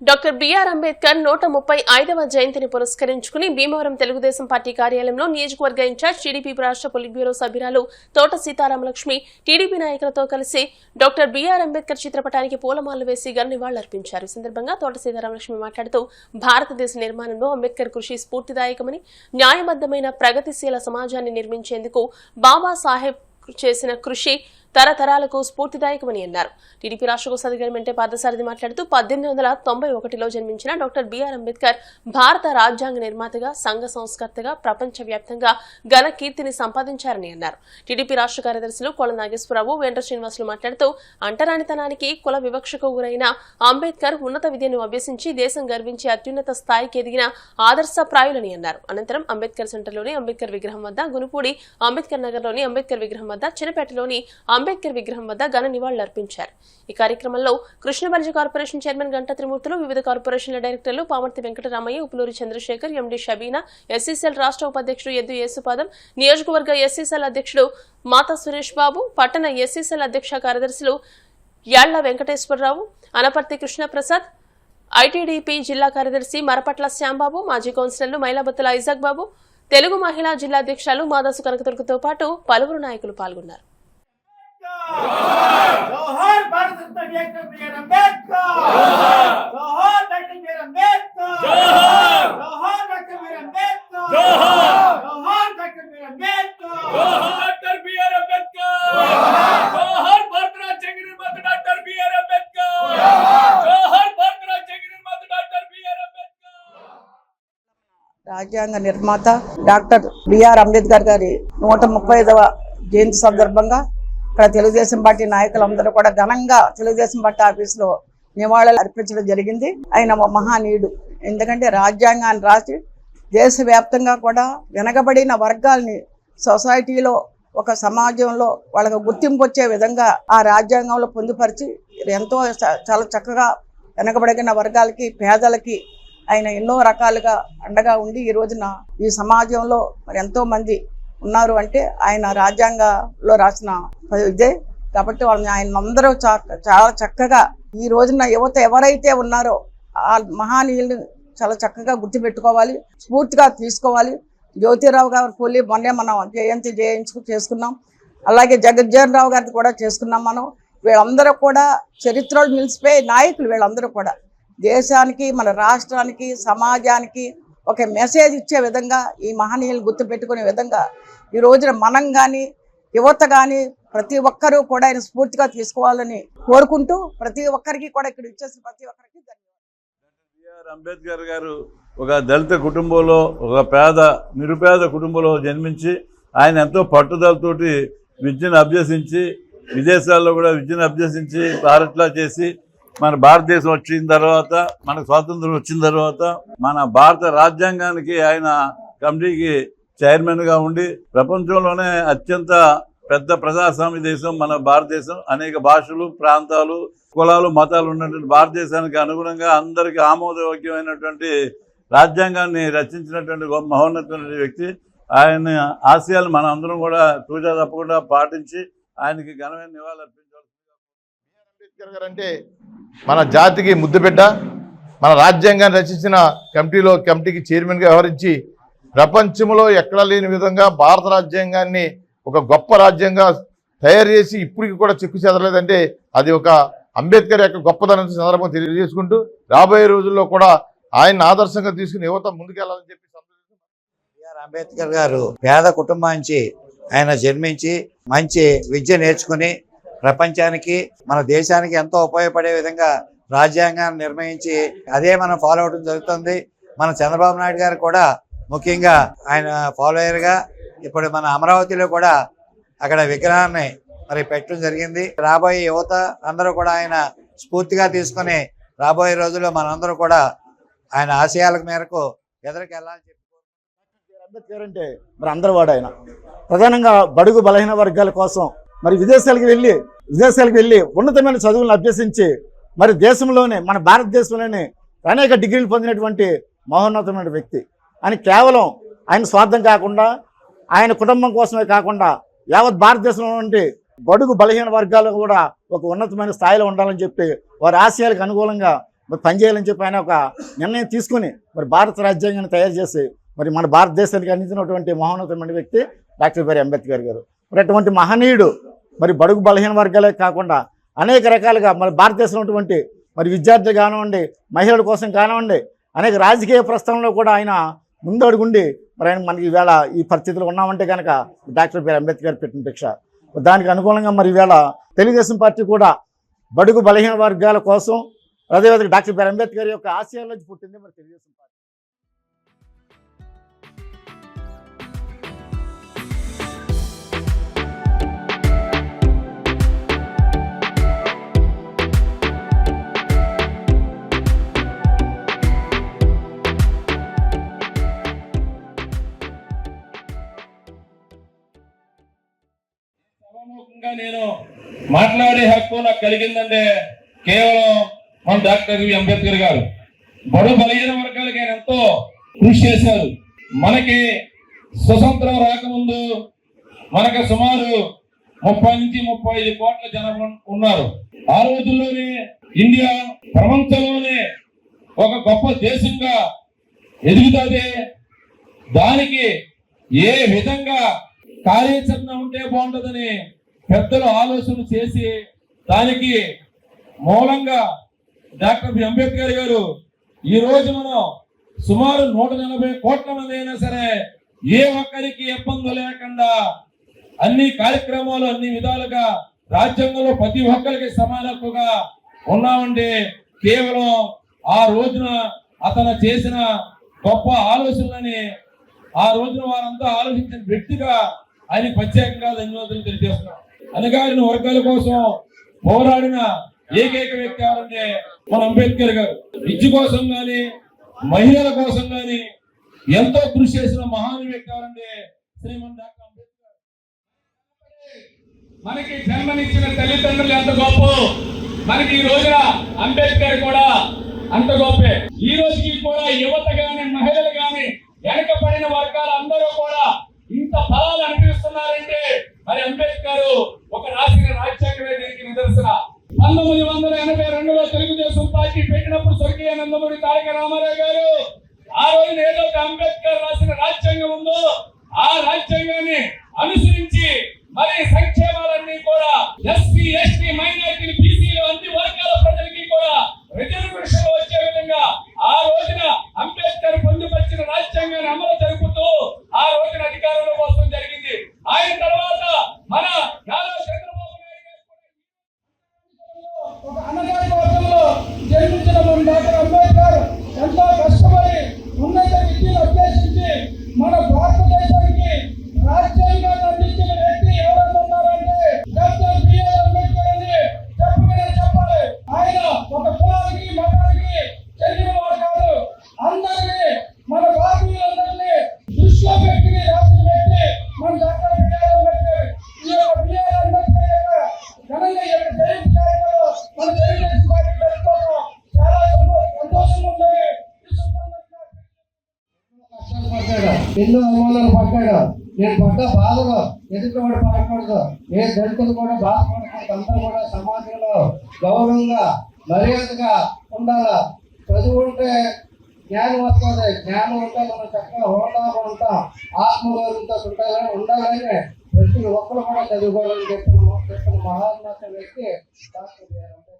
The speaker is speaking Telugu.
డాక్టర్ బిఆర్ అంబేద్కర్ 135వ జయంతిని పురస్కరించుకుని భీమవరం తెలుగుదేశం పార్టీ కార్యాలయంలో నియోజకవర్గ ఇన్ఛార్జ్ టీడీపీ రాష్ట్ర పొలిట్ బ్యూరో సభ్యురాలు తోట సీతారామలక్ష్మి టీడీపీ నాయకులతో కలిసి డాక్టర్ బిఆర్ అంబేద్కర్ చిత్రపటానికి పూలమాలలు వేసి ఘన నివాళులర్పించారు. ఈ సందర్భంగా తోట సీతారామలక్ష్మి మాట్లాడుతూ భారతదేశ నిర్మాణంలో అంబేద్కర్ కృషి స్ఫూర్తిదాయకమని, న్యాయబద్ధమైన ప్రగతిశీల సమాజాన్ని నిర్మించేందుకు బాబాసాహెబ్ చేసిన కృషి తరతరాలకు స్ఫూర్తిదాయకమని అన్నారు. టీడీపీ రాష్ట్ర కోశాధికారి మెంటే పార్థసారథి మాట్లాడుతూ 1891లో జన్మించిన డాక్టర్ బిఆర్ అంబేద్కర్ భారత రాజ్యాంగ నిర్మాతగా, సంఘ సంస్కర్తగా ప్రపంచవ్యాప్తంగా ఘన కీర్తిని సంపాదించారని అన్నారు. టీడీపీ రాష్ట్ర కార్యదర్శులు కొల నాగేశ్వరరావు, వెంట్ర శ్రీనివాసులు మాట్లాడుతూ అంటరానితనానికి, కుల వివక్షకు గురైన అంబేద్కర్ ఉన్నత విద్యను అభ్యసించి దేశం గర్వించి అత్యున్నత స్థాయికి ఎదిగిన ఆదర్శప్రాయులని అన్నారు. అనంతరం అంబేద్కర్ సెంటర్లోని అంబేద్కర్ విగ్రహం వద్ద, గునుపూడి అంబేద్కర్ నగర్లోని అంబేద్కర్ విగ్రహం వద్ద, చిన్నపేటలోని అంబేద్కర్ విగ్రహం వద్ద ఘన నివాళులర్పించారు. ఈ కార్యక్రమంలో కృష్ణబల్జి కార్పొరేషన్ చైర్మన్ గంటా త్రిమూర్తులు, వివిధ కార్పొరేషన్ల డైరెక్టర్లు పామర్తి వెంకటరామయ్య, ఉపులూరి చంద్రశేఖర్, ఎండి షబీనా, ఎస్సీసీఎల్ రాష్ట్ర ఉపాధ్యక్షుడు ఎద్దు యేసుపాదం, నియోజకవర్గ ఎస్సీసీఎల్ అధ్యక్షుడు మాతా సురేష్ బాబు, పట్టణ ఎస్సీసీఎల్ అధ్యక్ష కార్యదర్శులు యాళ్ల వెంకటేశ్వరరావు, అనపర్తి కృష్ణప్రసాద్, ఐటీడీపీ జిల్లా కార్యదర్శి మరపట్ల శ్యాంబాబు, మాజీ కౌన్సిలర్లు మైలాబత్తుల ఐజాక్ బాబు, తెలుగు మహిళా జిల్లా అధ్యక్షులు మాదాసు కనకదుర్గతో పాటు పలువురు నాయకులు పాల్గొన్నారు. जोहर भारत रत्न डॉक्टर बिआर अंबेडकर जोहर डॉक्टर बिआर अंबेडकर जोहर डॉक्टर बिआर अंबेडकर जोहर doctor B R Ambedkar doctor B R Ambedkar जोहर भारत राज्यांग निर्माता डॉक्टर बिआर अंबेडकर जोहर भारत राज्यांग निर्माता डॉक्टर बिआर अंबेडकर రాజ్యాంగ నిర్మాత డాక్టర్ బిఆర్ అంబేద్కర్ గారి 135వ జయంతి సందర్భంగా ఇక్కడ తెలుగుదేశం పార్టీ నాయకులందరూ కూడా ఘనంగా తెలుగుదేశం పార్టీ ఆఫీసులో నివాళులు అర్పించడం జరిగింది. ఆయన మహానీయుడు. ఎందుకంటే రాజ్యాంగాన్ని రాసి దేశవ్యాప్తంగా కూడా వెనకబడిన వర్గాల్ని సొసైటీలో, ఒక సమాజంలో వాళ్ళకు గుర్తింపు వచ్చే విధంగా ఆ రాజ్యాంగంలో పొందుపరిచి ఎంతో చాలా చక్కగా వెనకబడిన వర్గాలకి, పేదలకి ఆయన ఎన్నో రకాలుగా అండగా ఉండి ఈ రోజున ఈ సమాజంలో మరి ఎంతో మంది ఉన్నారు అంటే ఆయన రాజ్యాంగంలో రాసిన ఇదే. కాబట్టి వాళ్ళని ఆయన అందరూ చాలా చక్కగా ఈ రోజున యువత ఎవరైతే ఉన్నారో ఆ మహానీయుల్ని చాలా చక్కగా గుర్తుపెట్టుకోవాలి, స్ఫూర్తిగా తీసుకోవాలి. జ్యోతిరావు గారు పూలి మొన్నే మనం జయంతి చేసుకున్నాం. అలాగే జగజ్జీవన్ రావు గారిది కూడా చేసుకున్నాం మనం. వీళ్ళందరూ కూడా చరిత్రలో నిలిచిపోయే నాయకులు. వీళ్ళందరూ కూడా దేశానికి, మన రాష్ట్రానికి, సమాజానికి ఒక మెసేజ్ ఇచ్చే విధంగా ఈ మహనీయులు గుర్తుపెట్టుకునే విధంగా ఈ రోజున మనం కానీ, యువత కానీ ప్రతి ఒక్కరూ కూడా ఆయన స్ఫూర్తిగా తీసుకోవాలని కోరుకుంటూ ప్రతి ఒక్కరికి కూడా ఇక్కడ ఇచ్చేసిన ప్రతి ఒక్కరికి బిఆర్ అంబేద్కర్ గారు ఒక దళిత కుటుంబంలో, ఒక నిరుపేద కుటుంబంలో జన్మించి ఆయన ఎంతో పట్టుదలతోటి విద్యను అభ్యసించి, విదేశాల్లో కూడా విద్యను అభ్యసించి భారత్లా చేసి మన భారతదేశం వచ్చిన తర్వాత, మనకు స్వాతంత్రం వచ్చిన తర్వాత మన భారత రాజ్యాంగానికి ఆయన కమిటీకి చైర్మన్గా ఉండి ప్రపంచంలోనే అత్యంత పెద్ద ప్రజాస్వామ్య దేశం మన భారతదేశం. అనేక భాషలు, ప్రాంతాలు, కులాలు, మతాలు ఉన్నటువంటి భారతదేశానికి అనుగుణంగా అందరికీ ఆమోదయోగ్యమైనటువంటి రాజ్యాంగాన్ని రచించినటువంటి మహోన్నతమైన వ్యక్తి. ఆయన ఆశయాలు మన అందరం కూడా తూచా తప్పకుండా పాటించి ఆయనకి ఘనమైన నివాళులు అర్పించాలి. అంబేద్కర్ గారు అంటే మన జాతికి ముద్దుబిడ్డ. మన రాజ్యాంగాన్ని రచించిన కమిటీకి చైర్మన్గా వ్యవహరించి ప్రపంచంలో ఎక్కడా లేని విధంగా భారత రాజ్యాంగాన్ని ఒక గొప్ప రాజ్యాంగంగా తయారు చేసి ఇప్పటికి కూడా చెక్కు చెదరలేదంటే అది ఒక అంబేద్కర్ యొక్క గొప్పదనం సందర్భంగా తెలియజేసుకుంటూ రాబోయే రోజుల్లో కూడా ఆయన ఆదర్శంగా తీసుకుని యువత ముందుకెళ్లాలని చెప్పి బిఆర్ అంబేద్కర్ గారు పేద కుటుంబం నుంచి ఆయన జన్మించి మంచి విద్య నేర్చుకుని ప్రపంచానికి, మన దేశానికి ఎంతో ఉపయోగపడే విధంగా రాజ్యాంగాన్ని నిర్ణయించి అదే మనం ఫాలో అవడం జరుగుతుంది. మన చంద్రబాబు నాయుడు గారు కూడా ముఖ్యంగా ఆయన ఫాలోయర్గా ఇప్పుడు మన అమరావతిలో కూడా అక్కడ విగ్రహాన్ని మరి పెట్టడం జరిగింది. రాబోయే యువత అందరూ కూడా ఆయన స్ఫూర్తిగా తీసుకొని రాబోయే రోజుల్లో మనందరూ కూడా ఆయన ఆశయాల మేరకు ఎదురుకెళ్ళాలని చెప్పి. అంబేద్కర్ అంటే మరి అందరూ వాడు ఆయన ప్రధానంగా బడుగు బలహీన వర్గాల కోసం మరి విదేశాలకు వెళ్ళి ఉన్నతమైన చదువులను అభ్యసించి మరి దేశంలోనే, మన భారతదేశంలోనే అనేక డిగ్రీలు పొందినటువంటి మహోన్నతమైన వ్యక్తి. అని కేవలం ఆయన స్వార్థం కాకుండా, ఆయన కుటుంబం కోసమే కాకుండా యావత్ భారతదేశంలో నుండి బడుగు బలహీన వర్గాలు కూడా ఒక ఉన్నతమైన స్థాయిలో ఉండాలని చెప్పి వారి ఆశయాలకు అనుకూలంగా మరి పనిచేయాలని చెప్పి ఆయన ఒక నిర్ణయం తీసుకుని మరి భారత రాజ్యాంగాన్ని తయారు చేసి మరి మన భారతదేశానికి అందించినటువంటి మహోన్నతమైన వ్యక్తి డాక్టర్ బిఆర్ అంబేద్కర్ గారు. మరి అటువంటి మహనీయుడు మరి బడుగు బలహీన వర్గాలే కాకుండా అనేక రకాలుగా మరి భారతదేశంలో ఉన్నటువంటి మరి విద్యార్థులు కానివ్వండి, మహిళల కోసం కానివ్వండి, అనేక రాజకీయ ప్రస్థానంలో కూడా ఆయన ముందడుగుండి మరి ఆయన మనకి ఈవేళ ఈ పరిస్థితులు ఉన్నామంటే కనుక డాక్టర్ బిఆర్ అంబేద్కర్ పెట్టిన భిక్ష. దానికి అనుగుణంగా మరి ఈవేళ తెలుగుదేశం పార్టీ కూడా బడుగు బలహీన వర్గాల కోసం అదేవిధంగా డాక్టర్ బిఆర్ అంబేద్కర్ యొక్క ఆశయాల నుంచి పుట్టింది మరి తెలుగుదేశం పార్టీ. నేను మాట్లాడే హక్కు నాకు కలిగిందంటే కేవలం మన డాక్టర్ అంబేద్కర్ గారు. బడుగు బలహీన వర్గాలకి ఆయన ఎంతో కృషి చేశారు. మనకి స్వతంత్రం రాకముందు మనకు సుమారు 30 నుంచి 35 కోట్ల జనాభా ఉన్నారు. ఆ రోజుల్లోనే ఇండియా ప్రపంచంలోనే ఒక గొప్ప దేశంగా ఎదుగుతుంది. దానికి ఏ విధంగా కార్యాచరణ ఉంటే బాగుంటుందని పెద్దలు ఆలోచన చేసి దానికి మూలంగా డాక్టర్ అంబేద్కర్ గారు ఈ రోజు మనం సుమారు 140 కోట్ల మంది అయినా సరే ఏ ఒక్కరికి ఇబ్బంది లేకుండా అన్ని కార్యక్రమాలు అన్ని విధాలుగా రాజ్యాంగంలో ప్రతి ఒక్కరికి సమాన హక్కుగా ఉన్నామండి. కేవలం ఆ రోజున అతను చేసిన గొప్ప ఆలోచనలని ఆ రోజున వారంతా ఆలోచించిన వ్యక్తిగా ఆయన ప్రత్యేకంగా ధన్యవాదాలు తెలియజేస్తున్నాం. అణగారిన వర్గాల కోసం పోరాడిన ఏకైక వ్యక్తి ఎవరంటే మన అంబేద్కర్ గారు. విద్య కోసం గాని మహిళల కోసం గాని ఎంతో కృషి చేసిన మహాను వ్యక్తి ఎవరంటే శ్రీమన్ డాక్టర్ అంబేద్కర్. మనకి జన్మనిచ్చిన తల్లిదండ్రులు ఎంత గొప్ప, మనకి ఈ రోజున అంబేద్కర్ కూడా అంత గొప్పే. ఈ రోజుకి కూడా యువత గాని మహిళలు గాని వెనకబడిన వర్గాలు అందరూ కూడా ఇంత ఫలాలు అనిపిస్తున్నారంటే మరి అంబేద్కర్ ఒక రాసిన రాజ్యాంగమే దీనికి నిదర్శన. 1982లో తెలుగుదేశం పార్టీ పెట్టినప్పుడు స్వర్గీయ నందమూరి తారక రామారావు గారు ఆ రోజున ఏదైతే అంబేద్కర్ రాసిన రాజ్యాంగం ఉందో ఆ రాజ్యాంగాన్ని అనుసరించి మరి సంక్షేమాలన్నీ కూడా ఎస్సీ ఎస్టీ మైనారిటీలు బీసీలు అన్ని వర్గాల ప్రజలకి కూడా రిజర్వేషన్ వచ్చే విధంగా ఆ రోజున అంబేద్కర్ పొందుపరిచిన రాజ్యాంగాన్ని అమలు జరుపుతూ ఆ రోజున అధికారంలో కోసం జరిగింది. ఆయన తర్వాత మన చంద్రబాబు నాయుడు గారు ఒక అన్నగారి వర్గంలో జన్మించిన డాక్టర్ అంబేద్కర్ ఎంతో కష్టపడి ఉన్నత విద్యను అభ్యసించి మన భారతదేశానికి రాజ్యాంగాన్ని అందించిన వ్యక్తి ఎవరైనా ఉన్నారంటే డాక్టర్ బిఆర్ అంబేద్కర్ అని చెప్పాలి. ఆయన ఒక కులానికి మతానికి చెందినవాడు కాదు. అందరినీ మన భారతీయులందరినీ దృష్టిలో పెట్టి రాసిన వ్యక్తి మన డాక్టర్ బిఆర్ అంబేద్కర్. ఈ యొక్క బిఆర్ అంబేద్కర్ యొక్క ఘనంగా జయంతి కార్యక్రమం మన తెలుగుదేశం పార్టీ జరుపుకోవడం చాలా సంతోషంగా ఉందని కష్టాలు పడ్డాడు, ఎన్నో అవమానాలు పడ్డాడు. నేను పడ్డ బాధలో ఎదుటివాడు పడకూడదు, ఏ దళితులు కూడా బాధపడకూడదు. అందరూ కూడా సమాజంలో గౌరవంగా మర్యాదగా ఉండాలా. చదువు ఉంటే జ్ఞానం వస్తుంది, జ్ఞానం ఉంటే మనం చక్కగా హోదాగా ఉంటాం, ఆత్మగౌరవంతో ఉండాలని ప్రతి ఒక్కరు కూడా చదువుకోవాలని చెప్పిన మహాత్మ వ్యక్తి డాక్టర్ బిఆర్ అంబేద్కర్.